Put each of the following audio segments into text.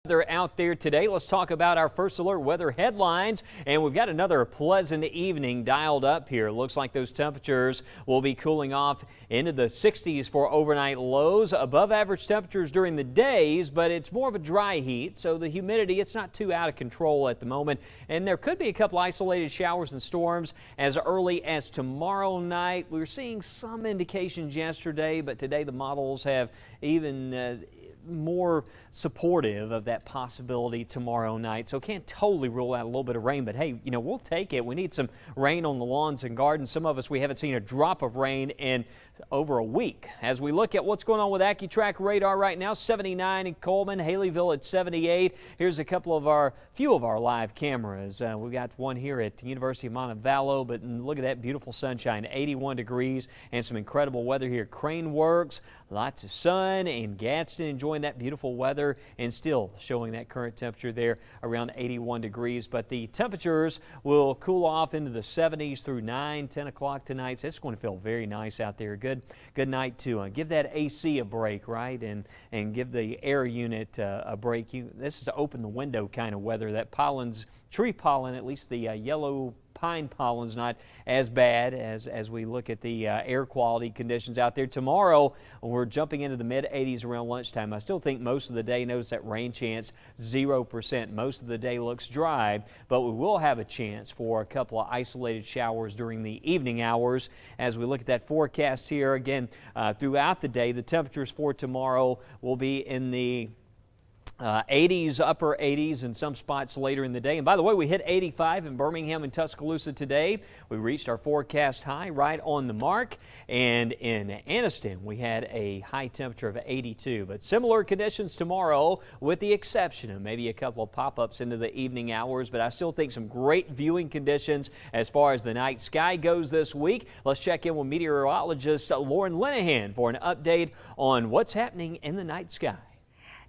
Weather out there today. Let's talk about our first alert weather headlines, and we've got another pleasant evening dialed up here. Looks like those temperatures will be cooling off into the 60s for overnight lows, above average temperatures during the days, but it's more of a dry heat, so the humidity, it's not too out of control at the moment, and there could be a couple isolated showers and storms as early as tomorrow night. We were seeing some indications yesterday, but today the models have even more supportive of that possibility tomorrow night. So can't totally rule out a little bit of rain, but hey, we'll take it. We need some rain on the lawns and gardens. Some of us, we haven't seen a drop of rain in over a week. As we look at what's going on with AccuTrack radar right now, 79 in Coleman, Haleyville at 78. Here's a couple of few of our live cameras. We've got one here at the University of Montevallo, but look at that beautiful sunshine, 81 degrees and some incredible weather here. Crane Works, lots of sun, and Gadsden enjoying that beautiful weather and still showing that current temperature there around 81 degrees. But the temperatures will cool off into the 70s through 10 o'clock tonight. So it's going to feel very nice out there. Good night to give that AC a break, right? And give the air unit a break. This is open the window kind of weather. That tree pollen, at least the yellow pine pollen's not as bad as we look at the air quality conditions out there. Tomorrow, we're jumping into the mid-80s around lunchtime. I still think most of the day, notice that rain chance, 0%. Most of the day looks dry, but we will have a chance for a couple of isolated showers during the evening hours. As we look at that forecast here, again, throughout the day, the temperatures for tomorrow will be in the 80s, upper 80s in some spots later in the day. And by the way, we hit 85 in Birmingham and Tuscaloosa today. We reached our forecast high right on the mark. And in Anniston, we had a high temperature of 82. But similar conditions tomorrow, with the exception of maybe a couple of pop-ups into the evening hours. But I still think some great viewing conditions as far as the night sky goes this week. Let's check in with meteorologist Lauren Linehan for an update on what's happening in the night sky.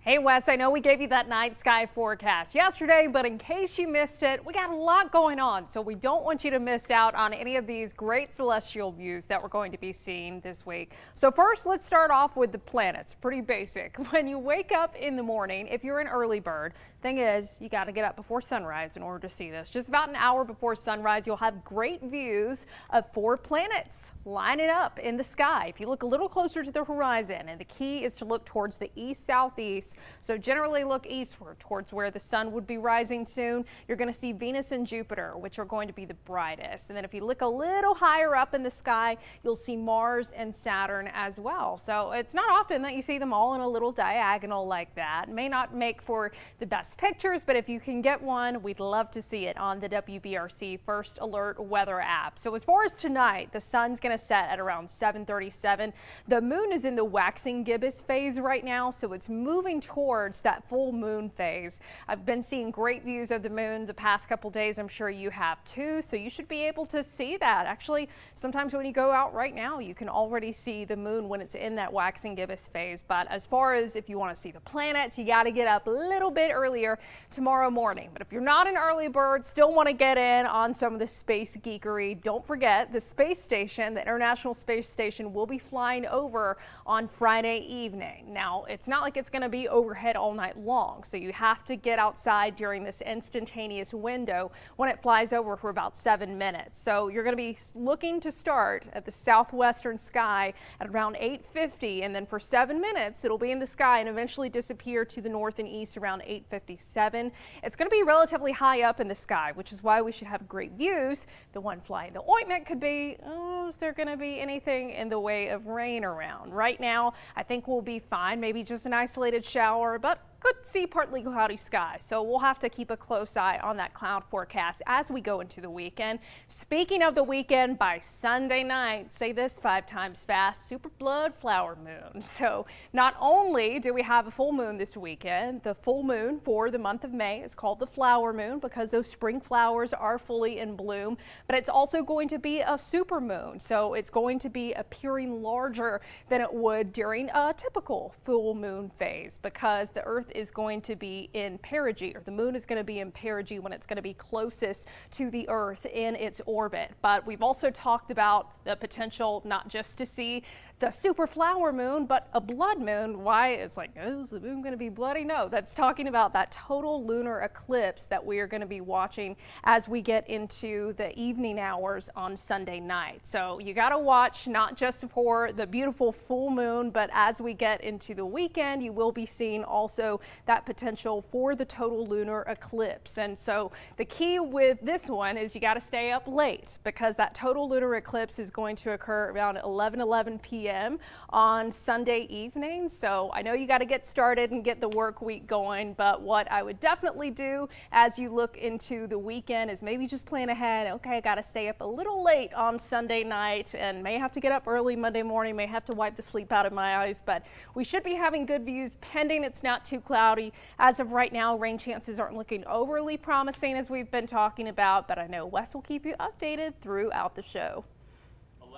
Hey Wes, I know we gave you that night sky forecast yesterday, but in case you missed it, we got a lot going on, so we don't want you to miss out on any of these great celestial views that we're going to be seeing this week. So first, let's start off with the planets. Pretty basic. When you wake up in the morning, if you're an early bird, thing is, you got to get up before sunrise in order to see this. Just about an hour before sunrise, you'll have great views of 4 planets lining up in the sky. If you look a little closer to the horizon, and the key is to look towards the east-southeast, so generally look eastward towards where the sun would be rising soon, you're going to see Venus and Jupiter, which are going to be the brightest. And then if you look a little higher up in the sky, you'll see Mars and Saturn as well. So it's not often that you see them all in a little diagonal like that. It may not make for the best pictures, but if you can get one, we'd love to see it on the WBRC First Alert weather app. So as far as tonight, the sun's going to set at around 7:37. The moon is in the waxing gibbous phase right now, so it's moving towards that full moon phase. I've been seeing great views of the moon the past couple days. I'm sure you have too, so you should be able to see that. Actually, sometimes when you go out right now, you can already see the moon when it's in that waxing gibbous phase. But as far as if you want to see the planets, you got to get up a little bit earlier tomorrow morning. But if you're not an early bird, still want to get in on some of the space geekery, don't forget the space station, the International Space Station, will be flying over on Friday evening. Now, it's not like it's going to be overhead all night long, so you have to get outside during this instantaneous window when it flies over for about 7 minutes. So you're going to be looking to start at the southwestern sky at around 8:50, and then for 7 minutes it'll be in the sky and eventually disappear to the north and east around 8:57. It's going to be relatively high up in the sky, which is why we should have great views. The one flying the ointment could be, is there going to be anything in the way of rain around? Right now, I think we'll be fine. Maybe just an isolated shower, but could see partly cloudy sky. So we'll have to keep a close eye on that cloud forecast as we go into the weekend. Speaking of the weekend, by Sunday night, say this 5 times fast, super blood flower moon. So not only do we have a full moon this weekend, the full moon for the month of May is called the flower moon because those spring flowers are fully in bloom, but it's also going to be a super moon. So it's going to be appearing larger than it would during a typical full moon phase because the Earth is going to be in perigee, or the moon is going to be in perigee when it's going to be closest to the Earth in its orbit. But we've also talked about the potential not just to see the super flower moon, but a blood moon. Why? It's like, oh, is the moon going to be bloody? No, that's talking about that total lunar eclipse that we are going to be watching as we get into the evening hours on Sunday night. So you got to watch not just for the beautiful full moon, but as we get into the weekend, you will be seeing also that potential for the total lunar eclipse. And so the key with this one is you got to stay up late because that total lunar eclipse is going to occur around 11 p.m. on Sunday evening. So I know you got to get started and get the work week going, but what I would definitely do as you look into the weekend is maybe just plan ahead. Okay, I got to stay up a little late on Sunday night and may have to get up early Monday morning, may have to wipe the sleep out of my eyes, but we should be having good views pending it's not too cloudy. As of right now, rain chances aren't looking overly promising as we've been talking about, but I know Wes will keep you updated throughout the show.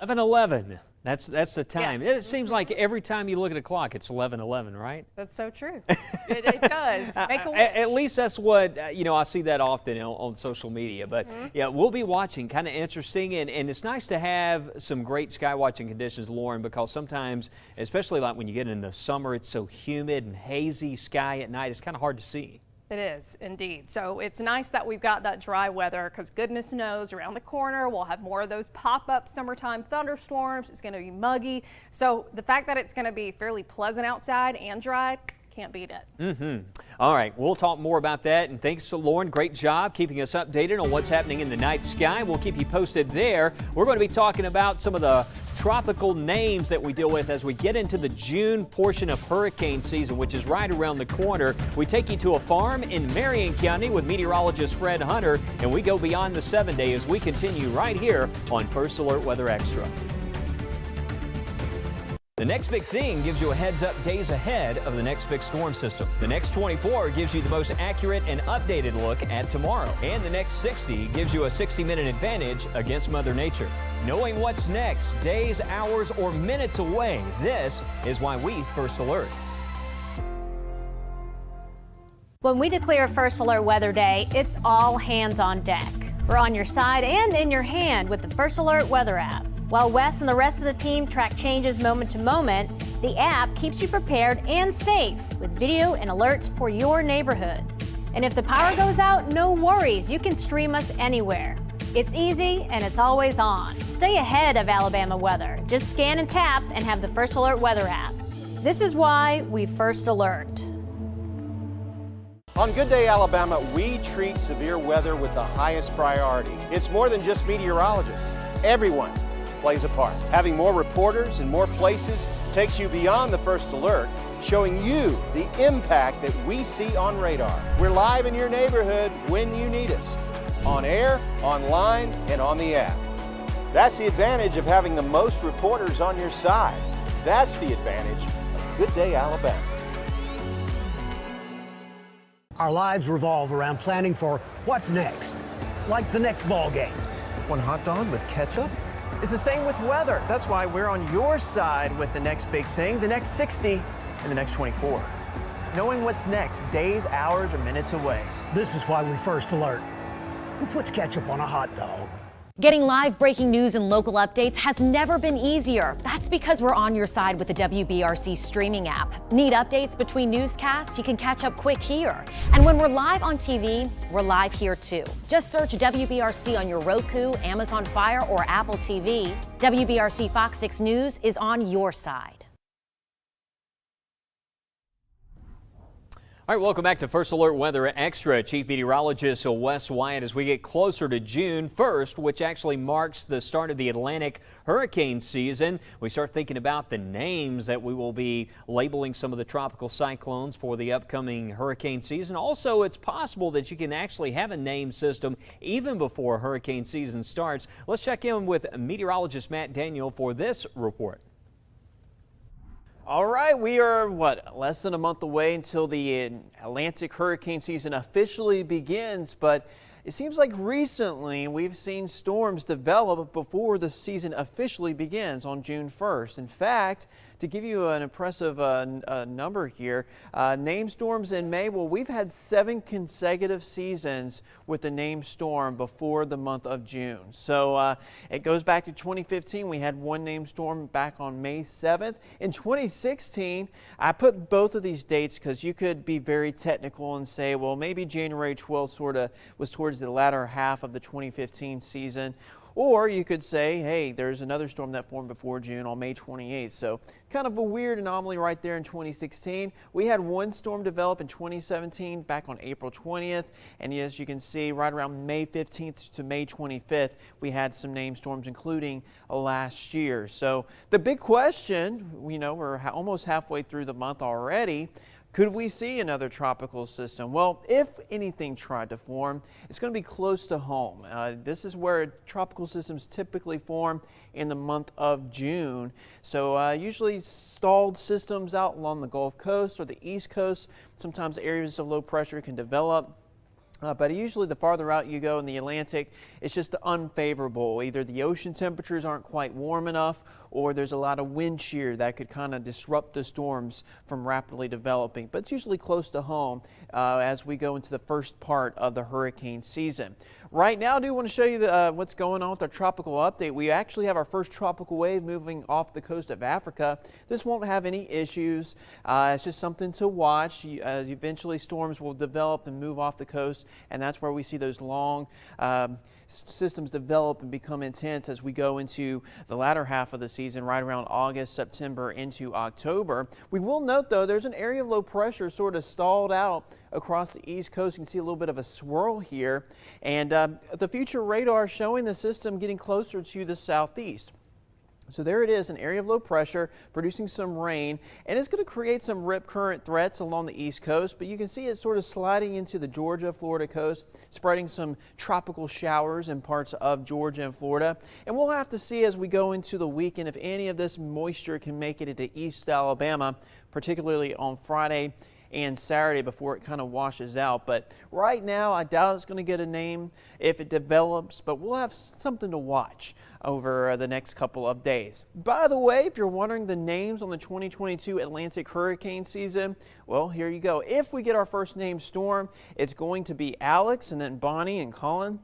11:11. That's the time. Yeah. It seems like every time you look at a clock, it's 11:11, right? That's so true. It does. Make a wish. At least that's what, I see that often on social media. But yeah, we'll be watching. Kind of interesting. And it's nice to have some great sky watching conditions, Lauren, because sometimes, especially like when you get in the summer, it's so humid and hazy sky at night. It's kind of hard to see. It is indeed. So it's nice that we've got that dry weather because goodness knows around the corner we'll have more of those pop-up summertime thunderstorms. It's going to be muggy. So the fact that it's going to be fairly pleasant outside and dry, can't beat it. All right, we'll talk more about that. And thanks to Lauren. Great job keeping us updated on what's happening in the night sky. We'll keep you posted there. We're going to be talking about some of the tropical names that we deal with as we get into the June portion of hurricane season, which is right around the corner. We take you to a farm in Marion County with meteorologist Fred Hunter, and we go beyond the 7-day as we continue right here on First Alert Weather Extra. The next big thing gives you a heads up days ahead of the next big storm system. The next 24 gives you the most accurate and updated look at tomorrow. And the next 60 gives you a 60-minute advantage against Mother Nature. Knowing what's next, days, hours, or minutes away, this is why we First Alert. When we declare First Alert Weather Day, it's all hands on deck. We're on your side and in your hand with the First Alert Weather app. While Wes and the rest of the team track changes moment to moment, the app keeps you prepared and safe with video and alerts for your neighborhood. And if the power goes out, no worries, you can stream us anywhere. It's easy and it's always on. Stay ahead of Alabama weather. Just scan and tap and have the First Alert Weather app. This is why we First Alert. On Good Day Alabama, we treat severe weather with the highest priority. It's more than just meteorologists. Everyone plays a part. Having more reporters in more places takes you beyond the First Alert, showing you the impact that we see on radar. We're live in your neighborhood when you need us. On air, online, and on the app. That's the advantage of having the most reporters on your side. That's the advantage of Good Day Alabama. Our lives revolve around planning for what's next, like the next ball game. One hot dog with ketchup? It's the same with weather. That's why we're on your side with the next big thing, the next 60, and the next 24. Knowing what's next, days, hours, or minutes away. This is why we First Alert. Who puts ketchup on a hot dog? Getting live breaking news and local updates has never been easier. That's because we're on your side with the WBRC streaming app. Need updates between newscasts? You can catch up quick here. And when we're live on TV, we're live here too. Just search WBRC on your Roku, Amazon Fire, or Apple TV. WBRC Fox 6 News is on your side. All right, welcome back to First Alert Weather Extra. Chief Meteorologist Wes Wyatt as we get closer to June 1st, which actually marks the start of the Atlantic hurricane season. We start thinking about the names that we will be labeling some of the tropical cyclones for the upcoming hurricane season. Also, it's possible that you can actually have a name system even before hurricane season starts. Let's check in with meteorologist Matt Daniel for this report. All right, we are, less than a month away until the Atlantic hurricane season officially begins, but it seems like recently we've seen storms develop before the season officially begins on June 1st. In fact, to give you an impressive number here, named storms in May, well, we've had 7 consecutive seasons with a named storm before the month of June. So it goes back to 2015. We had 1 named storm back on May 7th. In 2016, I put both of these dates because you could be very technical and say, well, maybe January 12th sort of was towards the latter half of the 2015 season. Or you could say, hey, there's another storm that formed before June on May 28th. So kind of a weird anomaly right there in 2016. We had 1 storm develop in 2017 back on April 20th. And as you can see, right around May 15th to May 25th, we had some named storms, including last year. So the big question, we're almost halfway through the month already. Could we see another tropical system? Well, if anything tried to form, it's going to be close to home. This is where tropical systems typically form in the month of June. So usually stalled systems out along the Gulf Coast or the East Coast. Sometimes areas of low pressure can develop. But usually the farther out you go in the Atlantic, it's just unfavorable. Either the ocean temperatures aren't quite warm enough, or there's a lot of wind shear that could kind of disrupt the storms from rapidly developing. But it's usually close to home as we go into the first part of the hurricane season. Right now, I do want to show you what's going on with our tropical update. We actually have our first tropical wave moving off the coast of Africa. This won't have any issues. It's just something to watch. Eventually, storms will develop and move off the coast, and that's where we see those long systems develop and become intense as we go into the latter half of the season, right around August, September into October. We will note, though, there's an area of low pressure sort of stalled out across the East Coast. You can see a little bit of a swirl here, and the future radar showing the system getting closer to the southeast. So there it is, an area of low pressure producing some rain, and it's going to create some rip current threats along the East Coast, but you can see it sort of sliding into the Georgia, Florida coast, spreading some tropical showers in parts of Georgia and Florida. And we'll have to see as we go into the weekend if any of this moisture can make it into East Alabama, particularly on Friday and Saturday before it kind of washes out. But right now, I doubt it's going to get a name if it develops, but we'll have something to watch over the next couple of days. By the way, if you're wondering the names on the 2022 Atlantic hurricane season, well, here you go. If we get our first named storm, it's going to be Alex, and then Bonnie and Colin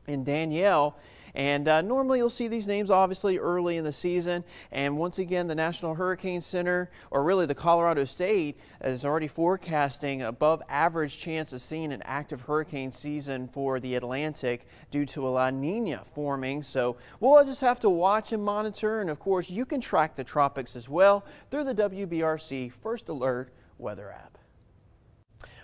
and Danielle. And normally you'll see these names obviously early in the season. And once again, the National Hurricane Center, or really the Colorado State, is already forecasting above average chance of seeing an active hurricane season for the Atlantic due to a La Nina forming. So we'll just have to watch and monitor. And of course, you can track the tropics as well through the WBRC First Alert weather app.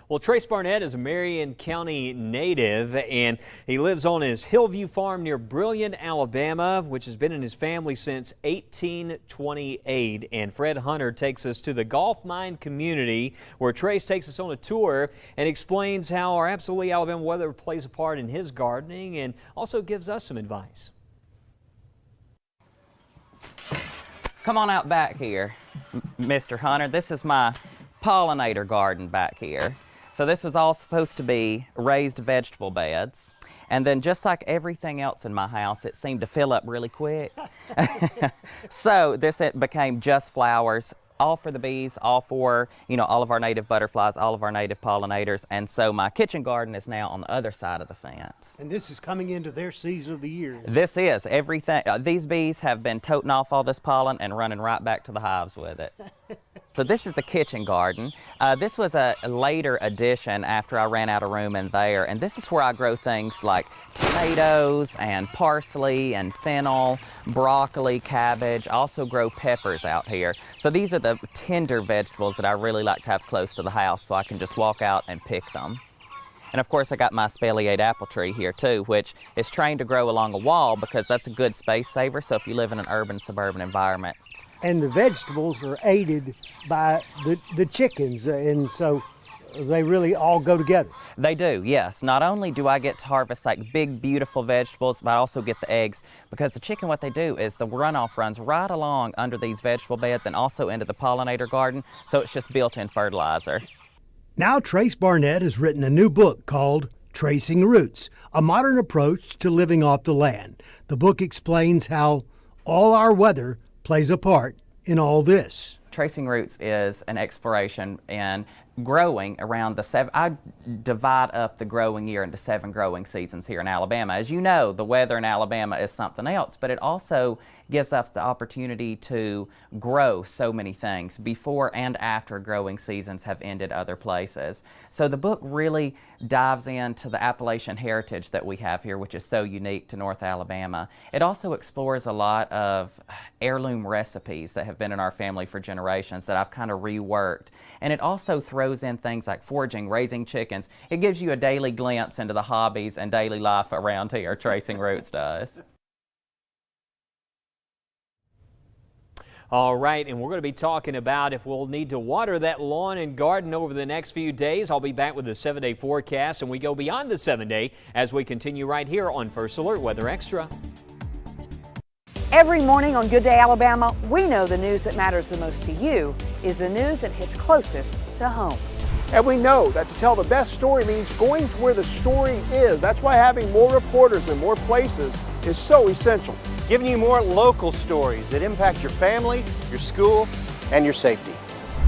Well, Trace Barnett is a Marion County native, and he lives on his Hillview farm near Brilliant, Alabama, which has been in his family since 1828. And Fred Hunter takes us to the Gulf Mine community, where Trace takes us on a tour and explains how our absolutely Alabama weather plays a part in his gardening, and also gives us some advice. Come on out back here, Mr. Hunter. This is my pollinator garden back here. So this was all supposed to be raised vegetable beds. And then just like everything else in my house, it seemed to fill up really quick. So it became just flowers, all for the bees, all for, all of our native butterflies, all of our native pollinators. And so my kitchen garden is now on the other side of the fence. And this is coming into their season of the year. This is everything. These bees have been toting off all this pollen and running right back to the hives with it. So this is the kitchen garden. This was a later addition after I ran out of room in there, and this is where I grow things like tomatoes and parsley and fennel, broccoli, cabbage. I also grow peppers out here. So these are the tender vegetables that I really like to have close to the house so I can just walk out and pick them. And of course I got my spelliate apple tree here too, which is trained to grow along a wall because that's a good space saver, so if you live in an urban, suburban environment. And the vegetables are aided by the chickens, and so they really all go together. They do, yes. Not only do I get to harvest like big, beautiful vegetables, but I also get the eggs, because the chicken, what they do is the runoff runs right along under these vegetable beds and also into the pollinator garden, so it's just built-in fertilizer. Now Trace Barnett has written a new book called Tracing Roots, a modern approach to living off the land. The book explains how all our weather plays a part in all this. Tracing roots is an exploration in growing around the I divide up the growing year into 7 growing seasons here in Alabama. As you know, the weather in Alabama is something else, but it also gives us the opportunity to grow so many things before and after growing seasons have ended other places. So the book really dives into the Appalachian heritage that we have here, which is so unique to North Alabama. It also explores a lot of heirloom recipes that have been in our family for generations that I've kind of reworked. And it also throws in things like foraging, raising chickens. It gives you a daily glimpse into the hobbies and daily life around here, Tracing Roots does. All right, and we're going to be talking about if we'll need to water that lawn and garden over the next few days. I'll be back with the 7-day forecast, and we go beyond the 7-day as we continue right here on First Alert Weather Extra. Every morning on Good Day Alabama, we know the news that matters the most to you is the news that hits closest to home. And we know that to tell the best story means going to where the story is. That's why having more reporters in more places is so essential. Giving you more local stories that impact your family, your school, and your safety.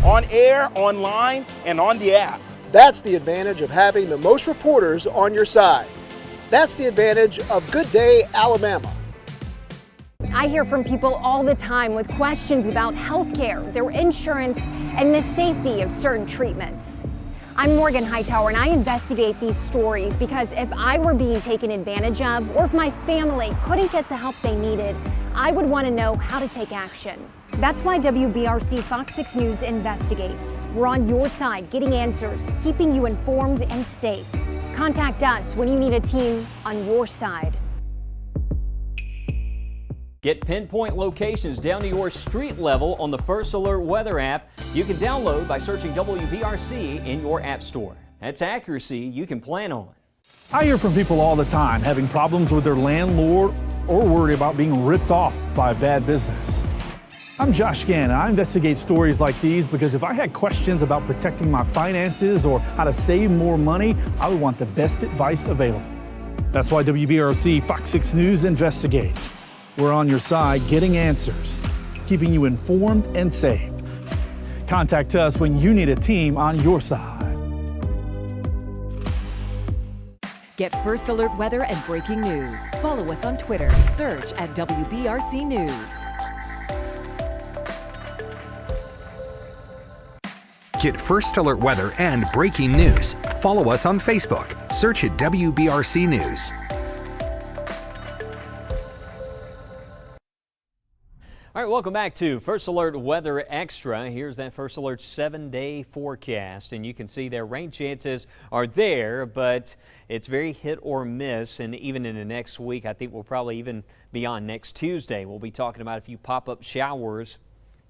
On air, online, and on the app. That's the advantage of having the most reporters on your side. That's the advantage of Good Day Alabama. I hear from people all the time with questions about healthcare, their insurance, and the safety of certain treatments. I'm Morgan Hightower, and I investigate these stories because if I were being taken advantage of, or if my family couldn't get the help they needed, I would want to know how to take action. That's why WBRC Fox 6 News investigates. We're on your side, getting answers, keeping you informed and safe. Contact us when you need a team on your side. Get pinpoint locations down to your street level on the First Alert Weather app. You can download by searching WBRC in your app store. That's accuracy you can plan on. I hear from people all the time having problems with their landlord or worry about being ripped off by a bad business. I'm Josh Gann, and I investigate stories like these because if I had questions about protecting my finances or how to save more money, I would want the best advice available. That's why WBRC Fox 6 News investigates. We're on your side getting answers, keeping you informed and safe. Contact us when you need a team on your side. Get First Alert weather and breaking news. Follow us on Twitter. Search at WBRC News. Get First Alert weather and breaking news. Follow us on Facebook. Search at WBRC News. All right, welcome back to First Alert Weather Extra. Here's that First Alert 7-day forecast, and you can see their rain chances are there, but it's very hit or miss, and even in the next week, I think we'll probably even be on next Tuesday. We'll be talking about a few pop-up showers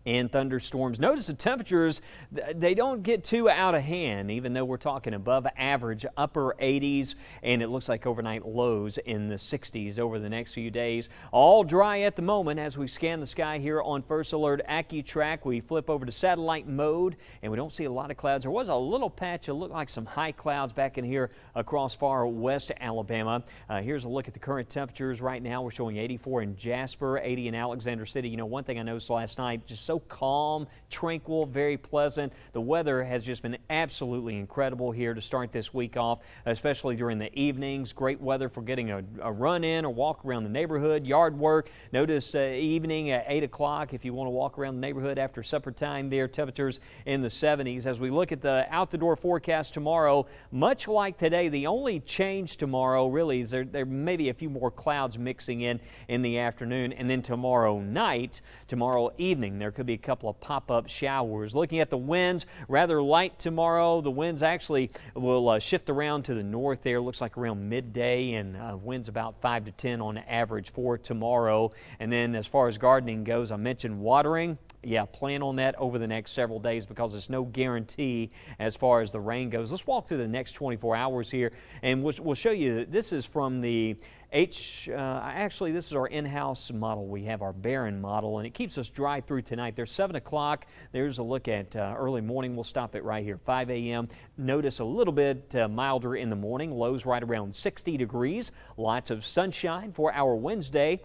and thunderstorms. Notice the temperatures, they don't get too out of hand, even though we're talking above average, upper 80s, and it looks like overnight lows in the 60s over the next few days. All dry at the moment as we scan the sky here on First Alert AccuTrack. We flip over to satellite mode, and we don't see a lot of clouds. There was a little patch, it looked like some high clouds back in here across far west Alabama. Here's a look at the current temperatures right now. We're showing 84 in Jasper, 80 in Alexander City. You know, one thing I noticed last night, just so calm, tranquil, very pleasant. The weather has just been absolutely incredible here to start this week off, especially during the evenings. Great weather for getting a run in or walk around the neighborhood, yard work. Notice evening at 8 o'clock if you want to walk around the neighborhood after supper time there, temperatures in the 70s. As we look at the out-the-door forecast tomorrow, much like today, the only change tomorrow really is there may be a few more clouds mixing in the afternoon, and then tomorrow night, tomorrow evening, there could be a couple of pop-up showers. Looking at the winds, rather light tomorrow. The winds actually will shift around to the north there. Looks like around midday, and winds about 5 to 10 on average for tomorrow. And then as far as gardening goes, I mentioned watering. Yeah, plan on that over the next several days because there's no guarantee as far as the rain goes. Let's walk through the next 24 hours here, and we'll show you. This is from the actually, this is our in-house model. We have our Barron model, and it keeps us dry through tonight. There's 7 o'clock. There's a look at early morning. We'll stop it right here, 5 a.m. Notice a little bit milder in the morning. Lows right around 60 degrees. Lots of sunshine for our Wednesday.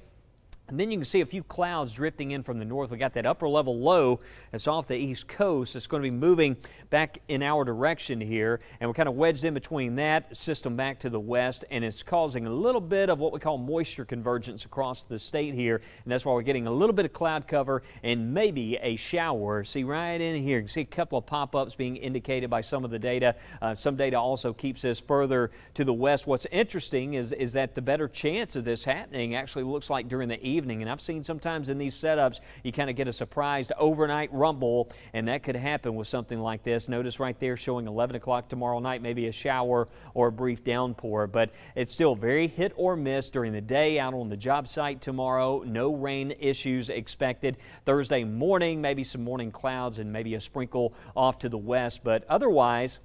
And then you can see a few clouds drifting in from the north. We got that upper level low that's off the east coast. It's going to be moving back in our direction here. And we're kind of wedged in between that system back to the west. And it's causing a little bit of what we call moisture convergence across the state here. And that's why we're getting a little bit of cloud cover and maybe a shower. See right in here, you can see a couple of pop-ups being indicated by some of the data. Some data also keeps this further to the west. What's interesting is that the better chance of this happening actually looks like during the evening. And I've seen sometimes in these setups, you kind of get a surprised overnight rumble, and that could happen with something like this. Notice right there showing 11 o'clock tomorrow night, maybe a shower or a brief downpour, but it's still very hit or miss during the day out on the job site tomorrow. No rain issues expected. Thursday morning, maybe some morning clouds and maybe a sprinkle off to the west, but otherwise,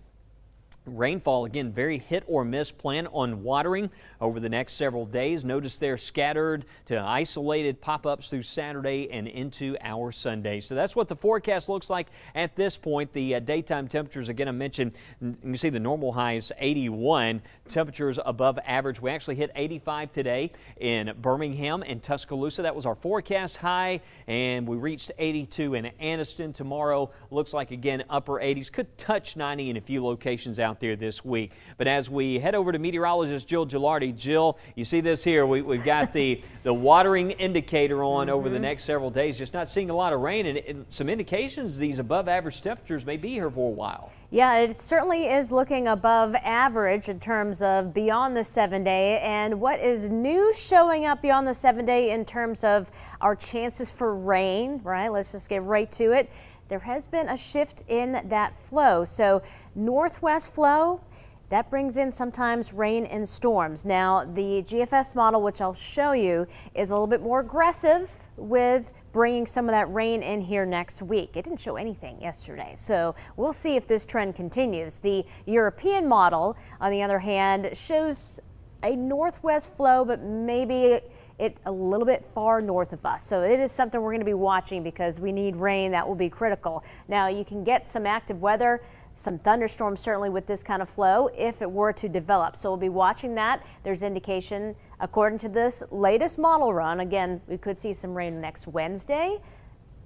rainfall, again, very hit or miss. Plan on watering over the next several days. Notice they're scattered to isolated pop-ups through Saturday and into our Sunday. So that's what the forecast looks like at this point. The daytime temperatures, again, I mentioned, you can see the normal high is 81. Temperatures above average. We actually hit 85 today in Birmingham and Tuscaloosa. That was our forecast high, and we reached 82 in Anniston. Tomorrow looks like, again, upper 80s. Could touch 90 in a few locations out there this week. But as we head over to meteorologist Jill Gilardi, Jill, you see this here. We've got the watering indicator on over the next several days. Just not seeing a lot of rain, and some indications these above average temperatures may be here for a while. Yeah, it certainly is looking above average in terms of beyond the 7-day. And what is new showing up beyond the 7-day in terms of our chances for rain, right? Let's just get right to it. There has been a shift in that flow. So northwest flow, that brings in sometimes rain and storms. Now the GFS model, which I'll show you, is a little bit more aggressive with bringing some of that rain in here next week. It didn't show anything yesterday, so we'll see if this trend continues. The European model, on the other hand, shows a northwest flow, but maybe it a little bit far north of us. So it is something we're going to be watching because we need rain. That will be critical. Now you can get some active weather, some thunderstorms certainly with this kind of flow if it were to develop. So we'll be watching that. There's indication according to this latest model run. Again, we could see some rain next Wednesday,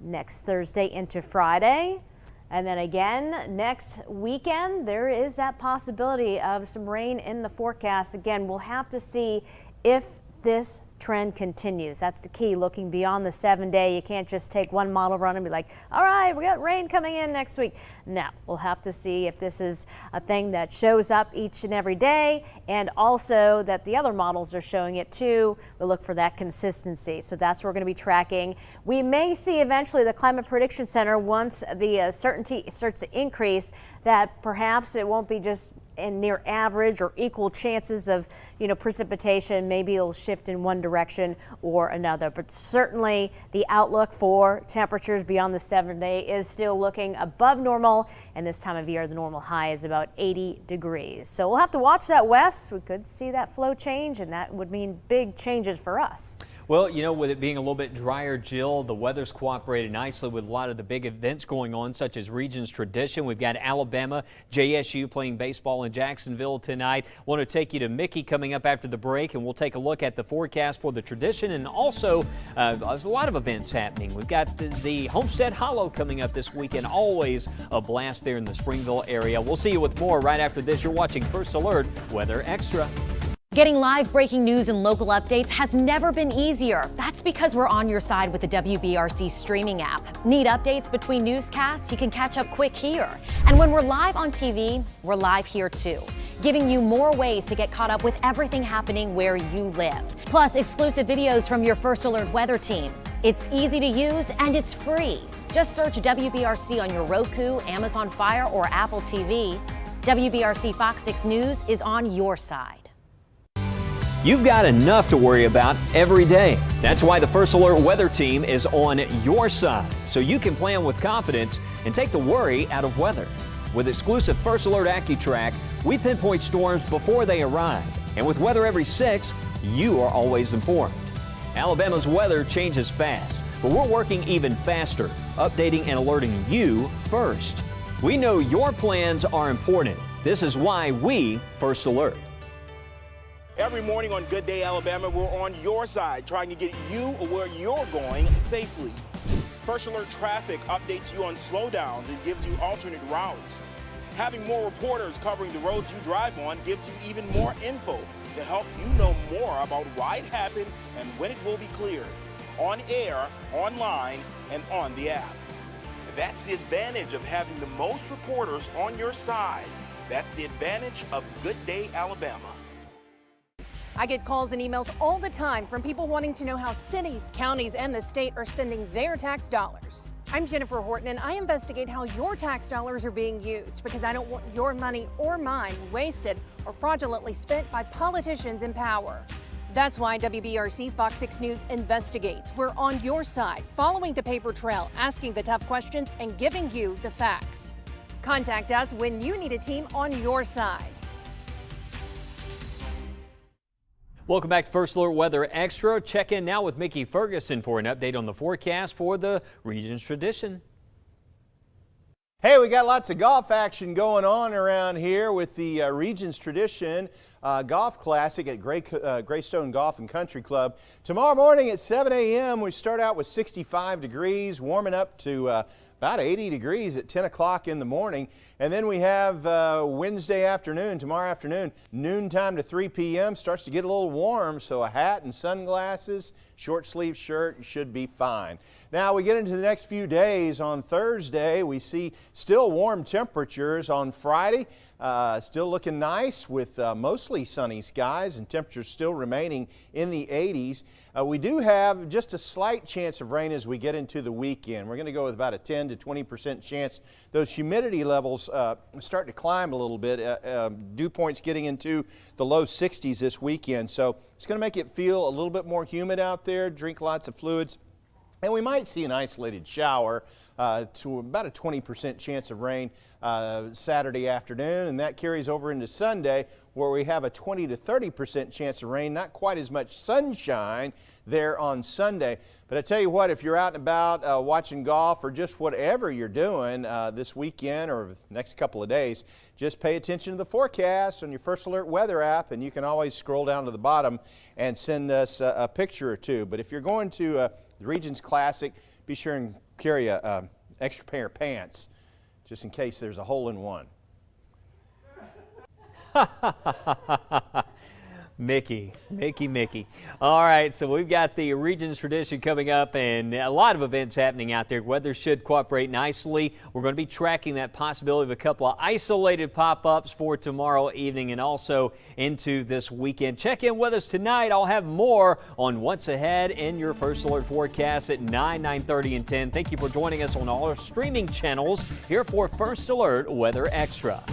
next Thursday into Friday. And then again, next weekend, there is that possibility of some rain in the forecast. Again, we'll have to see if this trend continues. That's the key, looking beyond the 7-day. You can't just take one model run and be like, all right, we got rain coming in next week. No, we'll have to see if this is a thing that shows up each and every day, and also that the other models are showing it too. We'll look for that consistency. So that's what we're going to be tracking. We may see eventually the Climate Prediction Center, once the certainty starts to increase, that perhaps it won't be just in near average or equal chances of, precipitation. Maybe it'll shift in one direction or another, but certainly the outlook for temperatures beyond the 7-day is still looking above normal, and this time of year the normal high is about 80 degrees. So we'll have to watch that west. We could see that flow change, and that would mean big changes for us. Well, with it being a little bit drier, Jill, the weather's cooperated nicely with a lot of the big events going on, such as Regions Tradition. We've got Alabama, JSU playing baseball in Jacksonville tonight. Want to take you to Mickey coming up after the break, and we'll take a look at the forecast for the Tradition. And also, there's a lot of events happening. We've got the Homestead Hollow coming up this weekend. Always a blast there in the Springville area. We'll see you with more right after this. You're watching First Alert Weather Extra. Getting live breaking news and local updates has never been easier. That's because we're on your side with the WBRC streaming app. Need updates between newscasts? You can catch up quick here. And when we're live on TV, we're live here too, giving you more ways to get caught up with everything happening where you live. Plus exclusive videos from your First Alert weather team. It's easy to use and it's free. Just search WBRC on your Roku, Amazon Fire, or Apple TV. WBRC Fox 6 News is on your side. You've got enough to worry about every day. That's why the First Alert weather team is on your side, so you can plan with confidence and take the worry out of weather. With exclusive First Alert AccuTrack, we pinpoint storms before they arrive. And with Weather Every 6, you are always informed. Alabama's weather changes fast, but we're working even faster, updating and alerting you first. We know your plans are important. This is why we First Alert. Every morning on Good Day Alabama, we're on your side trying to get you where you're going safely. First Alert Traffic updates you on slowdowns and gives you alternate routes. Having more reporters covering the roads you drive on gives you even more info to help you know more about why it happened and when it will be cleared. On air, online, and on the app. That's the advantage of having the most reporters on your side. That's the advantage of Good Day Alabama. I get calls and emails all the time from people wanting to know how cities, counties, and the state are spending their tax dollars. I'm Jennifer Horton, and I investigate how your tax dollars are being used because I don't want your money or mine wasted or fraudulently spent by politicians in power. That's why WBRC Fox 6 News investigates. We're on your side, following the paper trail, asking the tough questions, and giving you the facts. Contact us when you need a team on your side. Welcome back to First Alert Weather Extra. Check in now with Mickey Ferguson for an update on the forecast for the Regions Tradition. Hey, we got lots of golf action going on around here with the Regions Tradition Golf Classic at Greystone Golf and Country Club. Tomorrow morning at 7 a.m. we start out with 65 degrees, warming up to about 80 degrees at 10 o'clock in the morning. And then we have Wednesday afternoon, tomorrow afternoon, noontime to 3 p.m. starts to get a little warm, so a hat and sunglasses, short sleeve shirt should be fine. Now we get into the next few days. On Thursday, we see still warm temperatures. On Friday, still looking nice with mostly sunny skies and temperatures still remaining in the 80s. We do have just a slight chance of rain as we get into the weekend. We're going to go with about a 10 to 20% chance. Those humidity levels start to climb a little bit. Dew points getting into the low 60s this weekend. So it's going to make it feel a little bit more humid out there. Drink lots of fluids. And we might see an isolated shower to about a 20% chance of rain Saturday afternoon, and that carries over into Sunday where we have a 20 to 30% chance of rain. Not quite as much sunshine there on Sunday. But I tell you what, if you're out and about watching golf or just whatever you're doing this weekend or the next couple of days, just pay attention to the forecast on your First Alert Weather app, and you can always scroll down to the bottom and send us a picture or two. But if you're going to the Regions Classic, be sure and carry an extra pair of pants just in case there's a hole in one. Mickey. All right, so we've got the Regions Tradition coming up and a lot of events happening out there. Weather should cooperate nicely. We're going to be tracking that possibility of a couple of isolated pop-ups for tomorrow evening and also into this weekend. Check in with us tonight. I'll have more on what's ahead in your First Alert forecast at 9, 9:30, and 10. Thank you for joining us on all our streaming channels here for First Alert Weather Extra.